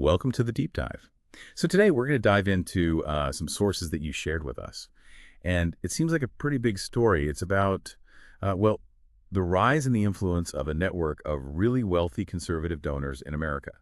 Welcome to the deep dive. So today we're going to dive into some sources that you shared with us. And it seems like a pretty big story. It's about, well, the rise and the influence of a network of really wealthy conservative donors in America.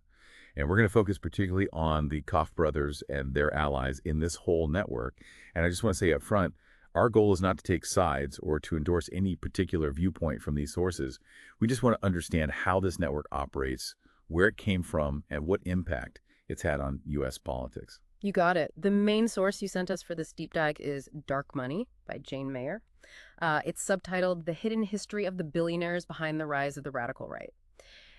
And we're going to focus particularly on the Koch brothers and their allies in this whole network. And I just want to say up front, our goal is not to take sides or to endorse any particular viewpoint from these sources. We just want to understand how this network operates, where it came from, and what impact it's had on U.S. politics. You got it. The main source you sent us for this deep dive is Dark Money by Jane Mayer. It's subtitled The Hidden History of the Billionaires Behind the Rise of the Radical Right.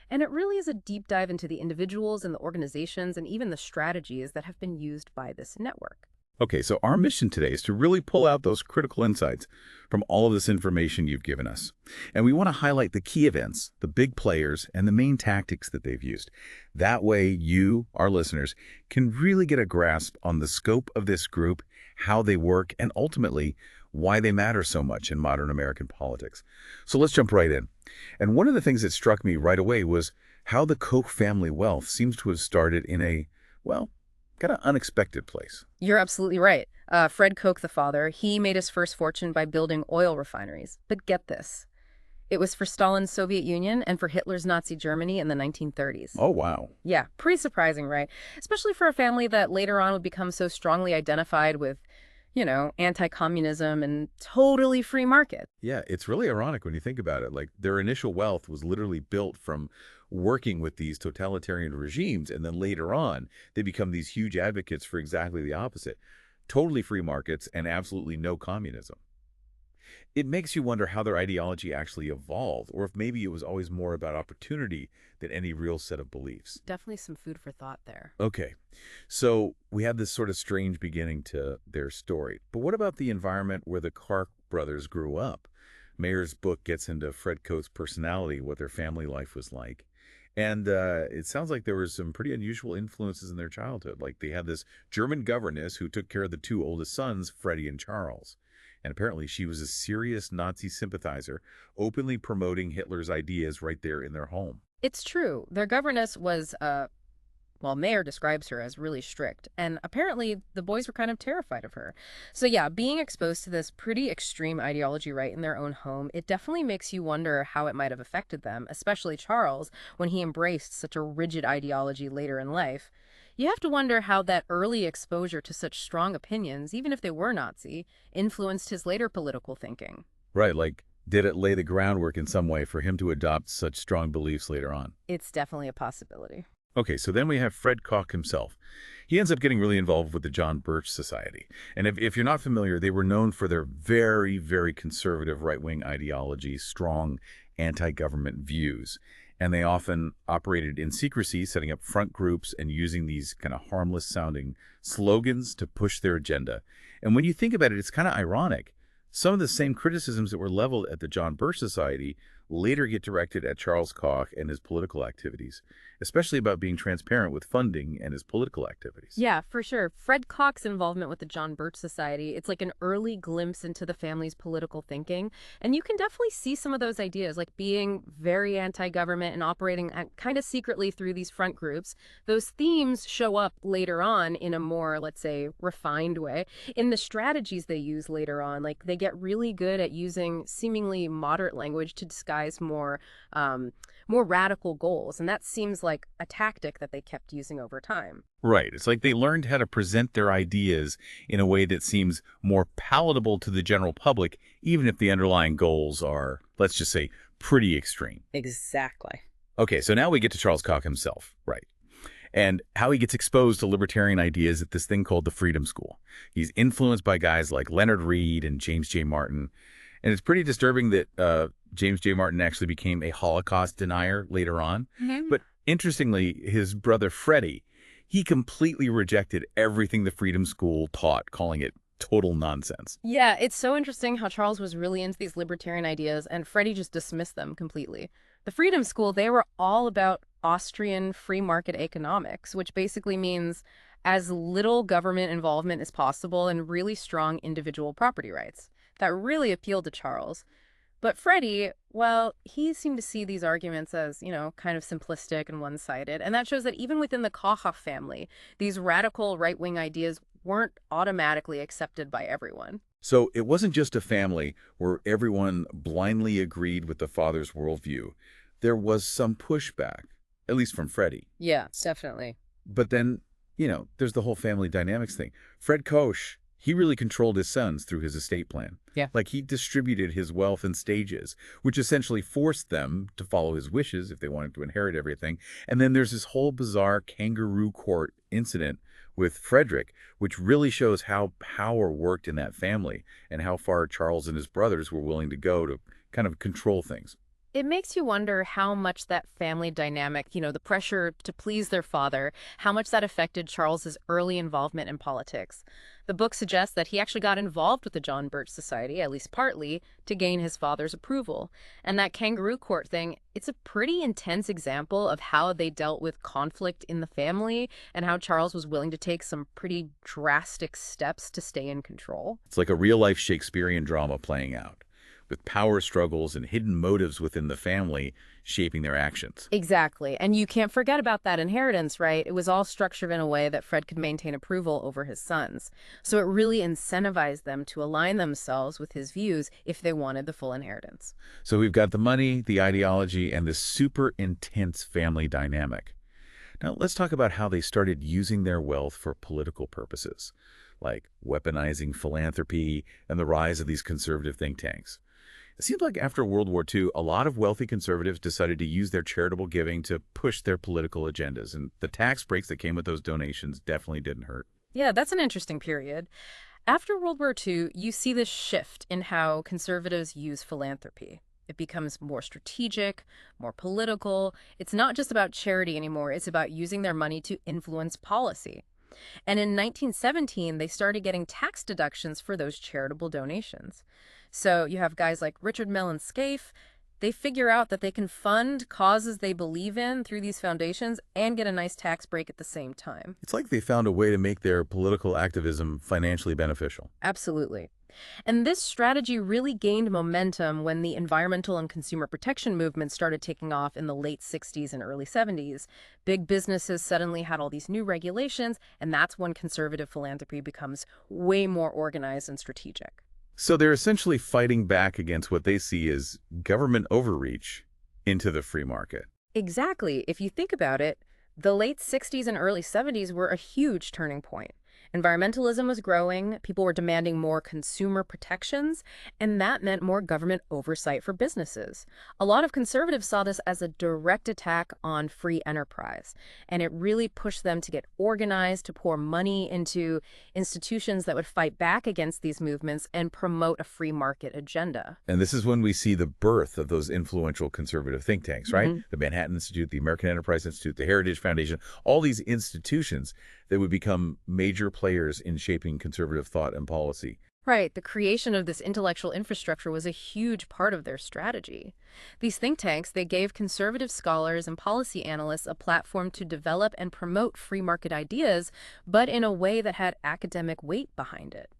And it really is a deep dive into the individuals and the organizations and even the strategies that have been used by this network. Okay, so our mission today is to really pull out those critical insights from all of this information you've given us. And we want to highlight the key events, the big players, and the main tactics that they've used. That way, you, our listeners, can really get a grasp on the scope of this group, how they work, and ultimately, why they matter so much in modern American politics. So let's jump right in. And one of the things that struck me right away was how the Koch family wealth seems to have started in a, well, kind of unexpected place. You're absolutely right. Fred Koch, the father, he made his first fortune by building oil refineries. But get this. It was for Stalin's Soviet Union and for Hitler's Nazi Germany in the 1930s. Oh, wow. Yeah, pretty surprising, right? Especially for a family that later on would become so strongly identified with, anti-communism and totally free market. Yeah, it's really ironic when you think about it. Like, their initial wealth was literally built from working with these totalitarian regimes, and then later on, they become these huge advocates for exactly the opposite. Totally free markets and absolutely no communism. It makes you wonder how their ideology actually evolved, or if maybe it was always more about opportunity than any real set of beliefs. Definitely some food for thought there. Okay, so we have this sort of strange beginning to their story. But what about the environment where the Koch brothers grew up? Mayer's book gets into Fred Koch's personality, what their family life was like. And it sounds like there were some pretty unusual influences in their childhood. Like they had this German governess who took care of the two oldest sons, Freddie and Charles. And apparently she was a serious Nazi sympathizer, openly promoting Hitler's ideas right there in their home. It's true. Their governess was, Mayer describes her as really strict, and apparently the boys were kind of terrified of her. So yeah, being exposed to this pretty extreme ideology right in their own home, it definitely makes you wonder how it might have affected them, especially Charles, when he embraced such a rigid ideology later in life. You have to wonder how that early exposure to such strong opinions, even if they were Nazi, influenced his later political thinking. Right, like did it lay the groundwork in some way for him to adopt such strong beliefs later on? It's definitely a possibility. Okay, so then we have Fred Koch himself. He ends up getting really involved with the John Birch Society. And if you're not familiar, they were known for their very, very conservative right-wing ideology, strong anti-government views. And they often operated in secrecy, setting up front groups and using these kind of harmless-sounding slogans to push their agenda. And when you think about it, it's kind of ironic. Some of the same criticisms that were leveled at the John Birch Society later get directed at Charles Koch and his political activities, especially about being transparent with funding and his political activities. Yeah, for sure. Fred Koch's involvement with the John Birch Society, it's like an early glimpse into the family's political thinking. And you can definitely see some of those ideas, like being very anti-government and operating kind of secretly through these front groups. Those themes show up later on in a more, let's say, refined way. In the strategies they use later on, like they get really good at using seemingly moderate language to disguise more radical goals. And that seems like a tactic that they kept using over time. Right. It's like they learned how to present their ideas in a way that seems more palatable to the general public, even if the underlying goals are, let's just say, pretty extreme. Exactly. Okay, so now we get to Charles Koch himself, right? And how he gets exposed to libertarian ideas at this thing called the Freedom School. He's influenced by guys like Leonard Read and James J. Martin. And it's pretty disturbing that James J. Martin actually became a Holocaust denier later on. Mm-hmm. But interestingly, his brother Freddie, he completely rejected everything the Freedom School taught, calling it total nonsense. Yeah, it's so interesting how Charles was really into these libertarian ideas and Freddie just dismissed them completely. The Freedom School, they were all about Austrian free market economics, which basically means as little government involvement as possible and really strong individual property rights. That really appealed to Charles. But Freddie, well, he seemed to see these arguments as, kind of simplistic and one-sided. And that shows that even within the Koch family, these radical right-wing ideas weren't automatically accepted by everyone. So it wasn't just a family where everyone blindly agreed with the father's worldview. There was some pushback, at least from Freddie. Yeah, definitely. But then, there's the whole family dynamics thing. Fred Koch, he really controlled his sons through his estate plan. Yeah. Like he distributed his wealth in stages, which essentially forced them to follow his wishes if they wanted to inherit everything. And then there's this whole bizarre kangaroo court incident with Frederick, which really shows how power worked in that family and how far Charles and his brothers were willing to go to kind of control things. It makes you wonder how much that family dynamic, the pressure to please their father, how much that affected Charles's early involvement in politics. The book suggests that he actually got involved with the John Birch Society, at least partly, to gain his father's approval. And that kangaroo court thing, it's a pretty intense example of how they dealt with conflict in the family and how Charles was willing to take some pretty drastic steps to stay in control. It's like a real-life Shakespearean drama playing out, with power struggles and hidden motives within the family shaping their actions. Exactly. And you can't forget about that inheritance, right? It was all structured in a way that Fred could maintain approval over his sons. So it really incentivized them to align themselves with his views if they wanted the full inheritance. So we've got the money, the ideology, and this super intense family dynamic. Now let's talk about how they started using their wealth for political purposes, like weaponizing philanthropy and the rise of these conservative think tanks. It seems like after World War II, a lot of wealthy conservatives decided to use their charitable giving to push their political agendas, and the tax breaks that came with those donations definitely didn't hurt. Yeah, that's an interesting period. After World War II, you see this shift in how conservatives use philanthropy. It becomes more strategic, more political. It's not just about charity anymore. It's about using their money to influence policy. And in 1917, they started getting tax deductions for those charitable donations. So you have guys like Richard Mill and Scaife. They figure out that they can fund causes they believe in through these foundations and get a nice tax break at the same time. It's like they found a way to make their political activism financially beneficial. Absolutely. And this strategy really gained momentum when the environmental and consumer protection movement started taking off in the late 60s and early 70s. Big businesses suddenly had all these new regulations, and that's when conservative philanthropy becomes way more organized and strategic. So they're essentially fighting back against what they see as government overreach into the free market. Exactly. If you think about it, the late 60s and early 70s were a huge turning point. Environmentalism was growing, people were demanding more consumer protections, and that meant more government oversight for businesses. A lot of conservatives saw this as a direct attack on free enterprise, and it really pushed them to get organized, to pour money into institutions that would fight back against these movements and promote a free market agenda. And this is when we see the birth of those influential conservative think tanks, right? The Manhattan Institute, the American Enterprise Institute, the Heritage Foundation, all these institutions that would become major players in shaping conservative thought and policy. Right, the creation of this intellectual infrastructure was a huge part of their strategy. These think tanks, they gave conservative scholars and policy analysts a platform to develop and promote free market ideas, but in a way that had academic weight behind it.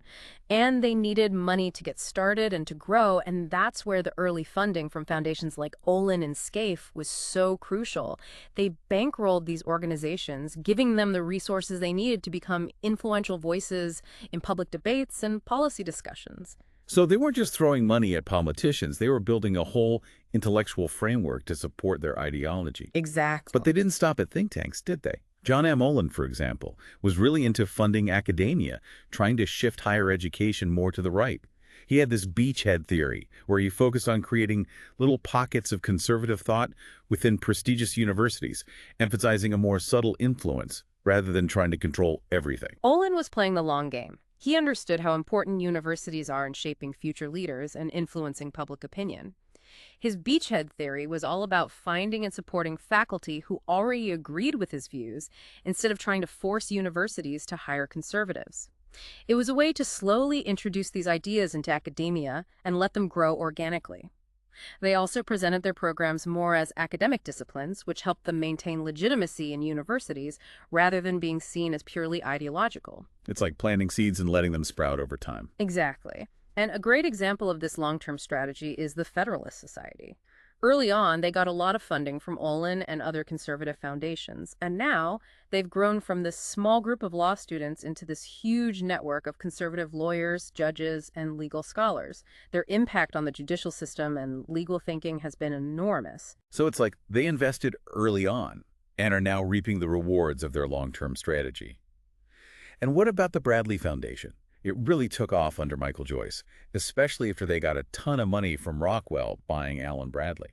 And they needed money to get started and to grow, and that's where the early funding from foundations like Olin and Scaife was so crucial. They bankrolled these organizations, giving them the resources they needed to become influential voices in public debates and policy discussions. So they weren't just throwing money at politicians, they were building a whole intellectual framework to support their ideology. Exactly. But they didn't stop at think tanks, did they? John M. Olin, for example, was really into funding academia, trying to shift higher education more to the right. He had this beachhead theory, where he focused on creating little pockets of conservative thought within prestigious universities, emphasizing a more subtle influence rather than trying to control everything. Olin was playing the long game. He understood how important universities are in shaping future leaders and influencing public opinion. His beachhead theory was all about finding and supporting faculty who already agreed with his views instead of trying to force universities to hire conservatives. It was a way to slowly introduce these ideas into academia and let them grow organically. They also presented their programs more as academic disciplines, which helped them maintain legitimacy in universities rather than being seen as purely ideological. It's like planting seeds and letting them sprout over time. Exactly. And a great example of this long-term strategy is the Federalist Society. Early on, they got a lot of funding from Olin and other conservative foundations, and now they've grown from this small group of law students into this huge network of conservative lawyers, judges, and legal scholars. Their impact on the judicial system and legal thinking has been enormous. So it's like they invested early on and are now reaping the rewards of their long-term strategy. And what about the Bradley Foundation? It really took off under Michael Joyce, especially after they got a ton of money from Rockwell buying Allen Bradley.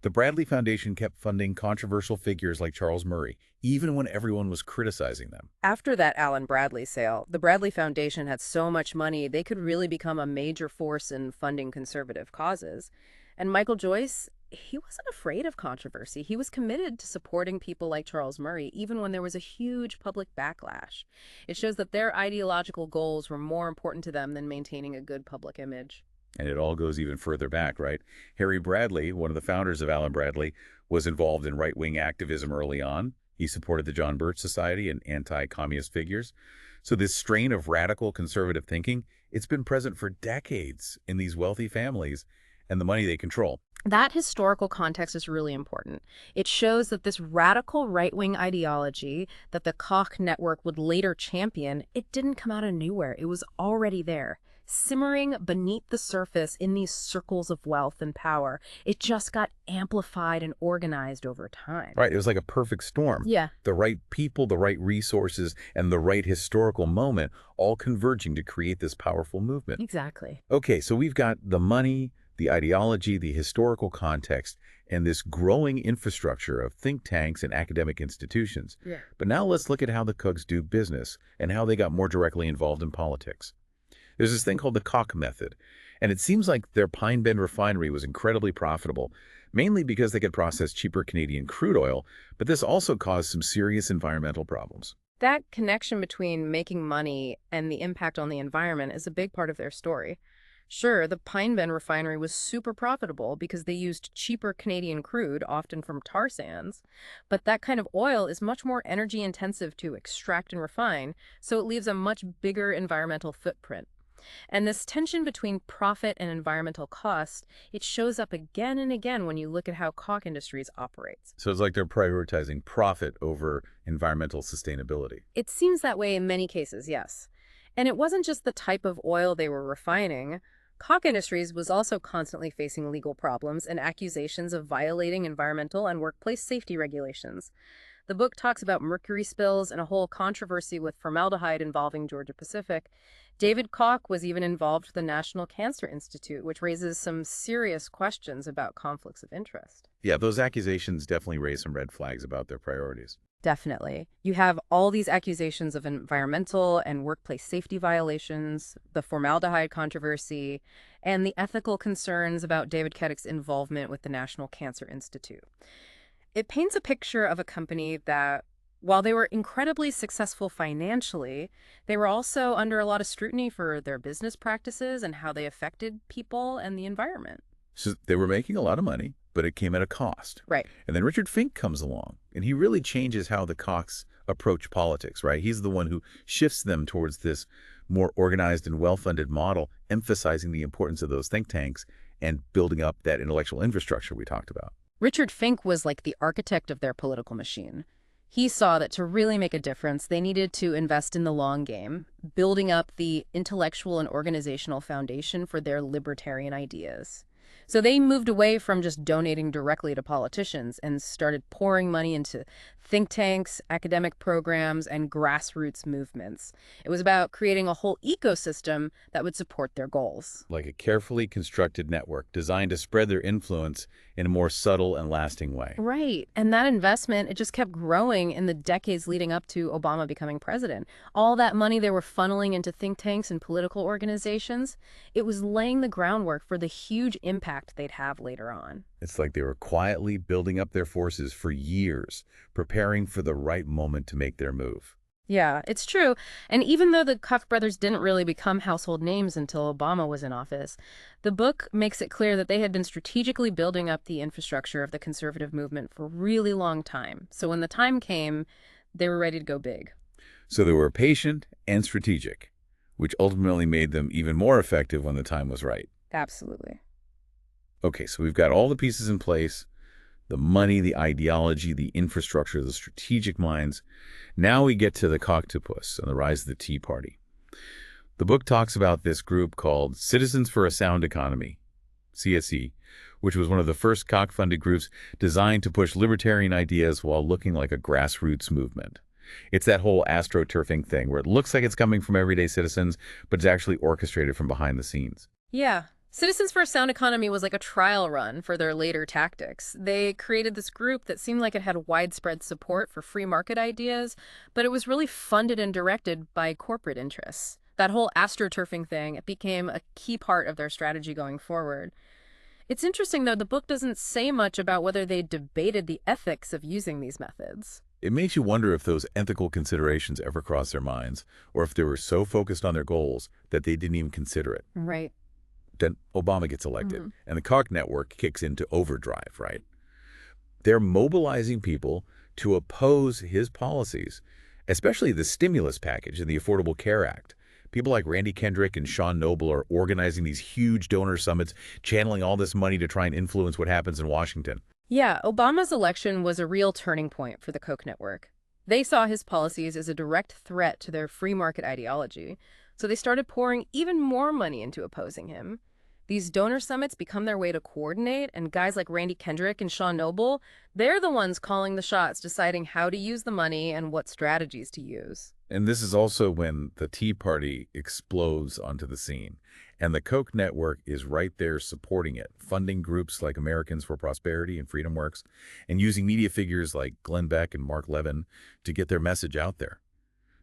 The Bradley Foundation kept funding controversial figures like Charles Murray, even when everyone was criticizing them. After that Allen Bradley sale, the Bradley Foundation had so much money they could really become a major force in funding conservative causes. And Michael Joyce, he wasn't afraid of controversy. He was committed to supporting people like Charles Murray, even when there was a huge public backlash. It shows that their ideological goals were more important to them than maintaining a good public image. And it all goes even further back, right? Harry Bradley, one of the founders of Allen Bradley, was involved in right-wing activism early on. He supported the John Birch Society and anti-communist figures. So this strain of radical conservative thinking, it's been present for decades in these wealthy families and the money they control. That historical context is really important. It shows that this radical right-wing ideology that the Koch network would later champion, it didn't come out of nowhere. It was already there, simmering beneath the surface in these circles of wealth and power. It just got amplified and organized over time. Right, it was like a perfect storm. Yeah. The right people, the right resources, and the right historical moment all converging to create this powerful movement. Exactly. Okay, so we've got the money, the ideology, the historical context, and this growing infrastructure of think tanks and academic institutions. Yeah. But now let's look at how the Kochs do business and how they got more directly involved in politics. There's this thing called the Koch method, and it seems like their Pine Bend refinery was incredibly profitable, mainly because they could process cheaper Canadian crude oil, but this also caused some serious environmental problems. That connection between making money and the impact on the environment is a big part of their story. Sure, the Pine Bend refinery was super profitable because they used cheaper Canadian crude, often from tar sands, but that kind of oil is much more energy intensive to extract and refine, so it leaves a much bigger environmental footprint. And this tension between profit and environmental cost, it shows up again and again when you look at how Koch Industries operates. So it's like they're prioritizing profit over environmental sustainability. It seems that way in many cases, yes. And it wasn't just the type of oil they were refining. Koch Industries was also constantly facing legal problems and accusations of violating environmental and workplace safety regulations. The book talks about mercury spills and a whole controversy with formaldehyde involving Georgia-Pacific. David Koch was even involved with the National Cancer Institute, which raises some serious questions about conflicts of interest. Yeah, those accusations definitely raise some red flags about their priorities. Definitely. You have all these accusations of environmental and workplace safety violations, the formaldehyde controversy, and the ethical concerns about David Koch's involvement with the National Cancer Institute. It paints a picture of a company that, while they were incredibly successful financially, they were also under a lot of scrutiny for their business practices and how they affected people and the environment. So they were making a lot of money, but it came at a cost. Right. And then Richard Fink comes along, and he really changes how the Kochs approach politics, right? He's the one who shifts them towards this more organized and well-funded model, emphasizing the importance of those think tanks and building up that intellectual infrastructure we talked about. Richard Fink was like the architect of their political machine. He saw that to really make a difference, they needed to invest in the long game, building up the intellectual and organizational foundation for their libertarian ideas. So they moved away from just donating directly to politicians and started pouring money into think tanks, academic programs, and grassroots movements. It was about creating a whole ecosystem that would support their goals. Like a carefully constructed network designed to spread their influence in a more subtle and lasting way. Right. And that investment, it just kept growing in the decades leading up to Obama becoming president. All that money they were funneling into think tanks and political organizations, it was laying the groundwork for the huge impact they'd have later on. It's like they were quietly building up their forces for years, preparing for the right moment to make their move. Yeah, it's true. And even though the Koch brothers didn't really become household names until Obama was in office, the book makes it clear that they had been strategically building up the infrastructure of the conservative movement for a really long time. So when the time came, they were ready to go big. So they were patient and strategic. which ultimately made them even more effective when the time was right. Absolutely. Okay, so we've got all the pieces in place, the money, the ideology, the infrastructure, the strategic minds. Now we get to the Kochtopus and the rise of the Tea Party. The book talks about this group called Citizens for a Sound Economy, CSE, which was one of the first Koch-funded groups designed to push libertarian ideas while looking like a grassroots movement. It's that whole astroturfing thing where it looks like it's coming from everyday citizens, but it's actually orchestrated from behind the scenes. Yeah. Citizens for a Sound Economy was like a trial run for their later tactics. They created this group that seemed like it had widespread support for free market ideas, but it was really funded and directed by corporate interests. That whole astroturfing thing, it became a key part of their strategy going forward. It's interesting, though, the book doesn't say much about whether they debated the ethics of using these methods. It makes you wonder if those ethical considerations ever crossed their minds, or if they were so focused on their goals that they didn't even consider it. Right. Then Obama gets elected, and the Koch network kicks into overdrive, right? They're mobilizing people to oppose his policies, especially the stimulus package and the Affordable Care Act. People like Randy Kendrick and Sean Noble are organizing these huge donor summits, channeling all this money to try and influence what happens in Washington. Yeah, Obama's election was a real turning point for the Koch network. They saw his policies as a direct threat to their free market ideology, so they started pouring even more money into opposing him. These donor summits become their way to coordinate, and guys like Randy Kendrick and Sean Noble, they're the ones calling the shots, deciding how to use the money and what strategies to use. And this is also when the Tea Party explodes onto the scene. And the Koch network is right there supporting it, funding groups like Americans for Prosperity and Freedom Works, and using media figures like Glenn Beck and Mark Levin to get their message out there.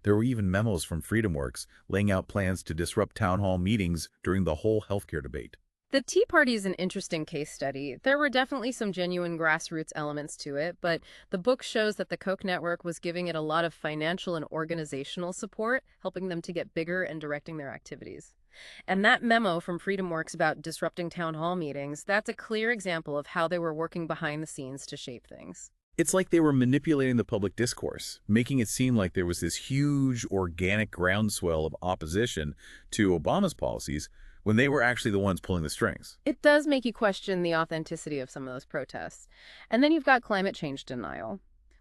There were even memos from Freedom Works laying out plans to disrupt town hall meetings during the whole healthcare debate. The Tea Party is an interesting case study. There were definitely some genuine grassroots elements to it, but the book shows that the Koch network was giving it a lot of financial and organizational support, helping them to get bigger and directing their activities. And that memo from Freedom Works about disrupting town hall meetings, that's a clear example of how they were working behind the scenes to shape things. It's like they were manipulating the public discourse, making it seem like there was this huge organic groundswell of opposition to Obama's policies when they were actually the ones pulling the strings. It does make you question the authenticity of some of those protests. And then you've got climate change denial.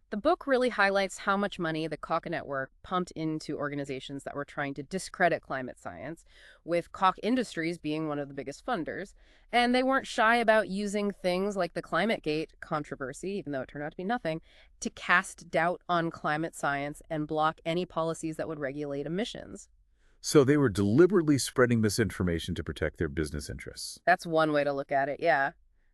The book really highlights how much money the Koch network pumped into organizations that were trying to discredit climate science, with Koch Industries being one of the biggest funders. And they weren't shy about using things like the ClimateGate controversy, even though it turned out to be nothing, to cast doubt on climate science and block any policies that would regulate emissions. So they were deliberately spreading misinformation to protect their business interests. That's one way to look at it, yeah.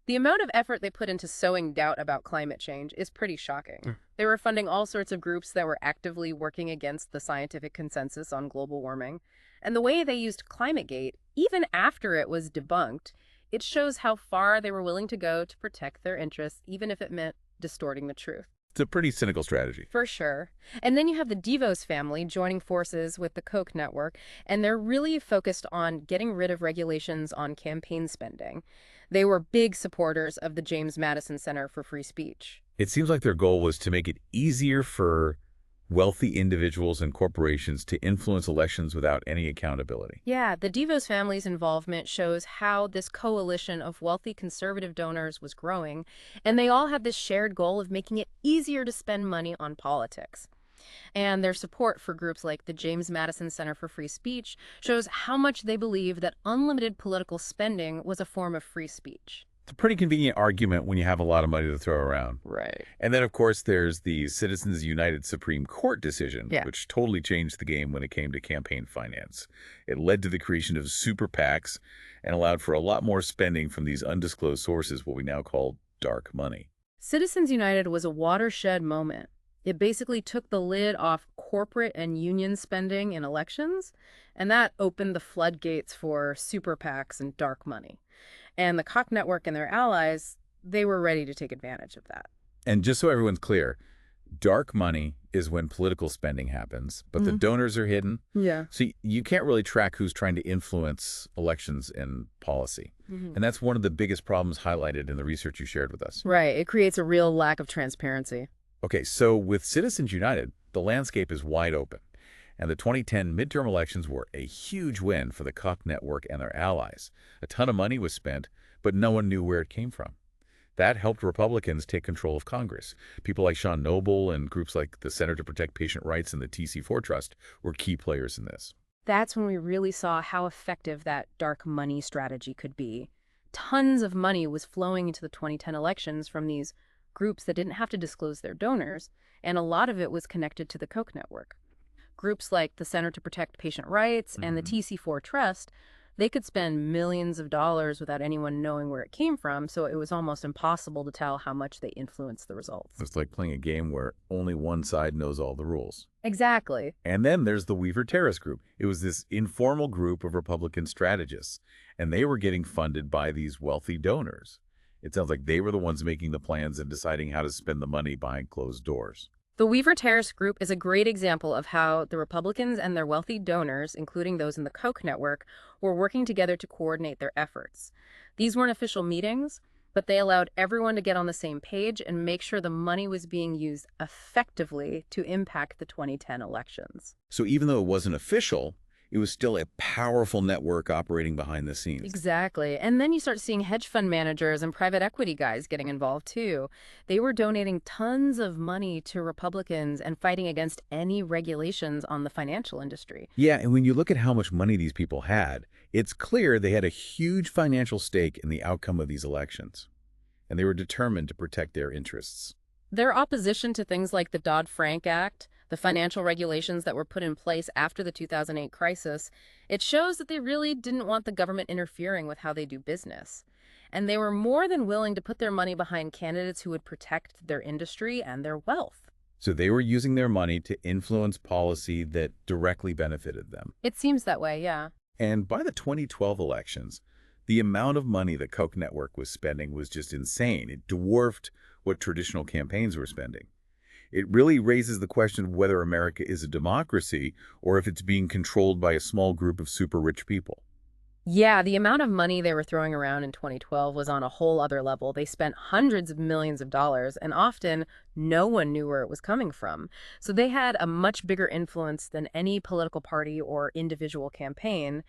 The amount of effort they put into sowing doubt about climate change is pretty shocking. They were funding all sorts of groups that were actively working against the scientific consensus on global warming. And the way they used ClimateGate, even after it was debunked, it shows how far they were willing to go to protect their interests, even if it meant distorting the truth. It's a pretty cynical strategy. For sure. And then you have the DeVos family joining forces with the Koch network, and they're really focused on getting rid of regulations on campaign spending. They were big supporters of the James Madison Center for Free Speech. It seems like their goal was to make it easier for wealthy individuals and corporations to influence elections without any accountability. Yeah, the DeVos family's involvement shows how this coalition of wealthy conservative donors was growing, and they all had this shared goal of making it easier to spend money on politics. And their support for groups like the James Madison Center for Free Speech shows how much they believe that unlimited political spending was a form of free speech. It's a pretty convenient argument when you have a lot of money to throw around. Right. And then, of course, there's the Citizens United Supreme Court decision, which totally changed the game when it came to campaign finance. It led to the creation of super PACs and allowed for a lot more spending from these undisclosed sources, what we now call dark money. Citizens United was a watershed moment. It basically took the lid off corporate and union spending in elections, and that opened the floodgates for super PACs and dark money. And the Koch network and their allies, they were ready to take advantage of that. And just so everyone's clear, dark money is when political spending happens, but the donors are hidden. Yeah. So you can't really track who's trying to influence elections and policy. And that's one of the biggest problems highlighted in the research you shared with us. Right. It creates a real lack of transparency. Okay, so with Citizens United, the landscape is wide open. And the 2010 midterm elections were a huge win for the Koch network and their allies. A ton of money was spent, but no one knew where it came from. That helped Republicans take control of Congress. People like Sean Noble and groups like the Center to Protect Patient Rights and the TC4 Trust were key players in this. That's when we really saw how effective that dark money strategy could be. Tons of money was flowing into the 2010 elections from these groups that didn't have to disclose their donors, and a lot of it was connected to the Koch network. Groups like the Center to Protect Patient Rights and the TC4 Trust, they could spend millions of dollars without anyone knowing where it came from, so it was almost impossible to tell how much they influenced the results. It's like playing a game where only one side knows all the rules. Exactly. And then there's the Weaver Terrace Group. It was this informal group of Republican strategists, and they were getting funded by these wealthy donors. It sounds like they were the ones making the plans and deciding how to spend the money behind closed doors. The Weaver Terrace Group is a great example of how the Republicans and their wealthy donors, including those in the Koch network, were working together to coordinate their efforts. These weren't official meetings, but they allowed everyone to get on the same page and make sure the money was being used effectively to impact the 2010 elections. So even though it wasn't official, it was still a powerful network operating behind the scenes. Exactly. And then you start seeing hedge fund managers and private equity guys getting involved too. They were donating tons of money to Republicans and fighting against any regulations on the financial industry. Yeah, and when you look at how much money these people had, it's clear they had a huge financial stake in the outcome of these elections. And they were determined to protect their interests. Their opposition to things like the Dodd-Frank Act, the financial regulations that were put in place after the 2008 crisis, it shows that they really didn't want the government interfering with how they do business. And they were more than willing to put their money behind candidates who would protect their industry and their wealth. So they were using their money to influence policy that directly benefited them. It seems that way, yeah. And by the 2012 elections, the amount of money the Koch network was spending was just insane. It dwarfed what traditional campaigns were spending. It really raises the question of whether America is a democracy or if it's being controlled by a small group of super rich people. Yeah, the amount of money they were throwing around in 2012 was on a whole other level. They spent hundreds of millions of dollars, and often no one knew where it was coming from. So they had a much bigger influence than any political party or individual campaign.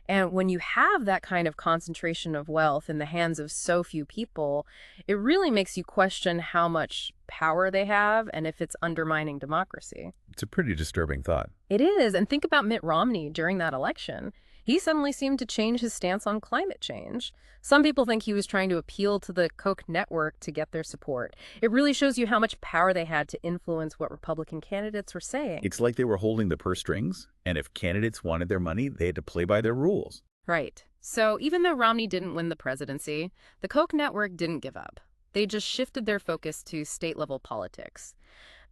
And when you have that kind of concentration of wealth in the hands of so few people, it really makes you question how much power they have and if it's undermining democracy. It's a pretty disturbing thought. It is. And think about Mitt Romney during that election. He suddenly seemed to change his stance on climate change. Some people think he was trying to appeal to the Koch network to get their support. It really shows you how much power they had to influence what Republican candidates were saying. It's like they were holding the purse strings, and if candidates wanted their money, they had to play by their rules. Right. So even though Romney didn't win the presidency, the Koch network didn't give up. They just shifted their focus to state-level politics.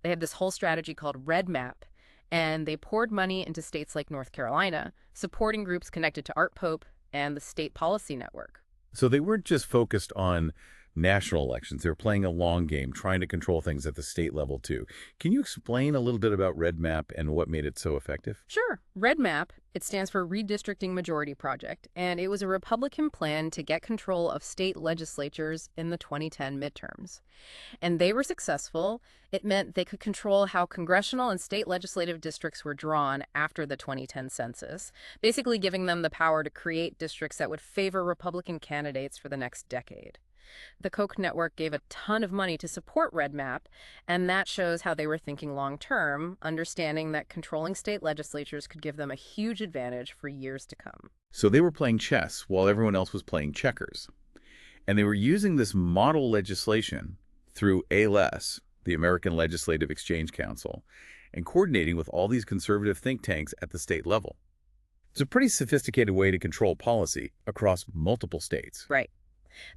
They had this whole strategy called Red Map, and they poured money into states like North Carolina, supporting groups connected to Art Pope and the State Policy Network. So they weren't just focused on national elections. They were playing a long game, trying to control things at the state level, too. Can you explain a little bit about Red Map and what made it so effective? Sure. Red Map, it stands for Redistricting Majority Project, and it was a Republican plan to get control of state legislatures in the 2010 midterms. And they were successful. It meant they could control how congressional and state legislative districts were drawn after the 2010 census, basically giving them the power to create districts that would favor Republican candidates for the next decade. The Koch network gave a ton of money to support Red Map, and that shows how they were thinking long-term, understanding that controlling state legislatures could give them a huge advantage for years to come. So they were playing chess while everyone else was playing checkers. And they were using this model legislation through ALS, the American Legislative Exchange Council, and coordinating with all these conservative think tanks at the state level. It's a pretty sophisticated way to control policy across multiple states. Right.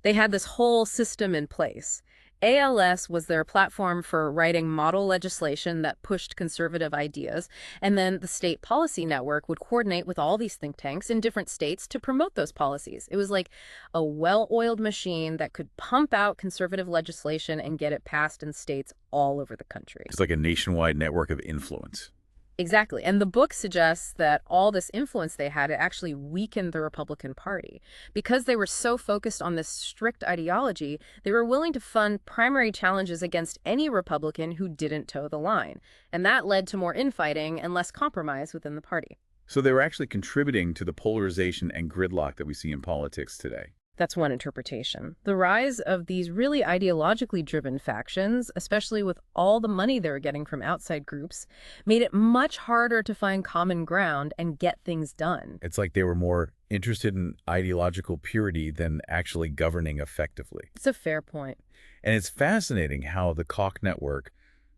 They had this whole system in place. ALS was their platform for writing model legislation that pushed conservative ideas, and then the State Policy Network would coordinate with all these think tanks in different states to promote those policies. It was like a well-oiled machine that could pump out conservative legislation and get it passed in states all over the country. It's like a nationwide network of influence. Exactly. And the book suggests that all this influence they had, it actually weakened the Republican Party. Because they were so focused on this strict ideology, they were willing to fund primary challenges against any Republican who didn't toe the line. And that led to more infighting and less compromise within the party. So they were actually contributing to the polarization and gridlock that we see in politics today. That's one interpretation. The rise of these really ideologically driven factions, especially with all the money they were getting from outside groups, made it much harder to find common ground and get things done. It's like they were more interested in ideological purity than actually governing effectively. It's a fair point. And it's fascinating how the Koch network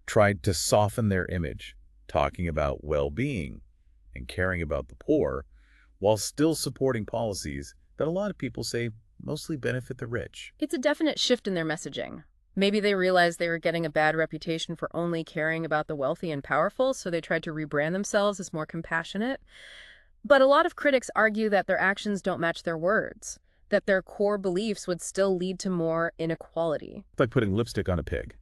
tried to soften their image, talking about well-being and caring about the poor, while still supporting policies that a lot of people say mostly benefit the rich. It's a definite shift in their messaging. Maybe they realized they were getting a bad reputation for only caring about the wealthy and powerful, so they tried to rebrand themselves as more compassionate. But a lot of critics argue that their actions don't match their words, that their core beliefs would still lead to more inequality. It's like putting lipstick on a pig.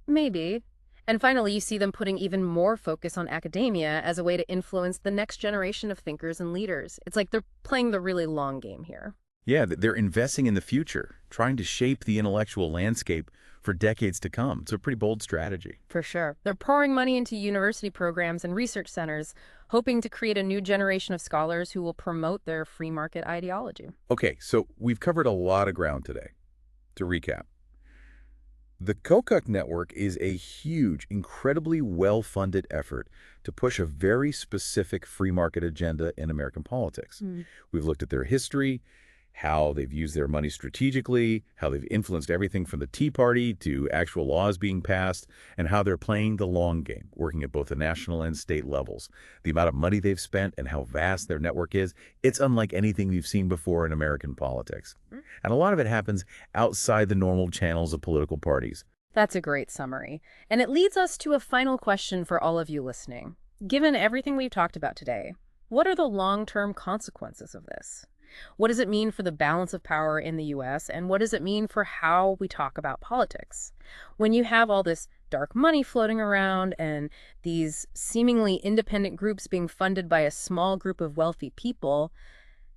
Maybe. And finally, you see them putting even more focus on academia as a way to influence the next generation of thinkers and leaders. It's like they're playing the really long game here. Yeah, they're investing in the future, trying to shape the intellectual landscape for decades to come. It's a pretty bold strategy. For sure. They're pouring money into university programs and research centers, hoping to create a new generation of scholars who will promote their free market ideology. Okay, so we've covered a lot of ground today. To recap, the Koch network is a huge, incredibly well-funded effort to push a very specific free market agenda in American politics. We've looked at their history, how they've used their money strategically, how they've influenced everything from the Tea Party to actual laws being passed, and how they're playing the long game, working at both the national and state levels. The amount of money they've spent and how vast their network is, it's unlike anything we've seen before in American politics. And a lot of it happens outside the normal channels of political parties. That's a great summary. And it leads us to a final question for all of you listening. Given everything we've talked about today, what are the long-term consequences of this? What does it mean for the balance of power in the U.S., and what does it mean for how we talk about politics? When you have all this dark money floating around and these seemingly independent groups being funded by a small group of wealthy people,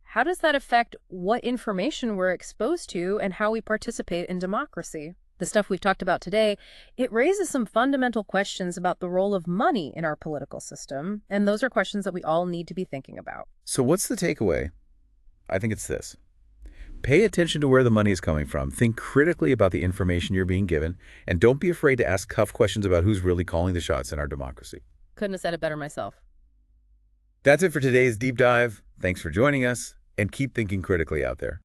how does that affect what information we're exposed to and how we participate in democracy? The stuff we've talked about today, it raises some fundamental questions about the role of money in our political system, and those are questions that we all need to be thinking about. So what's the takeaway? I think it's this. Pay attention to where the money is coming from. Think critically about the information you're being given, and don't be afraid to ask tough questions about who's really calling the shots in our democracy. Couldn't have said it better myself. That's it for today's deep dive. Thanks for joining us, and keep thinking critically out there.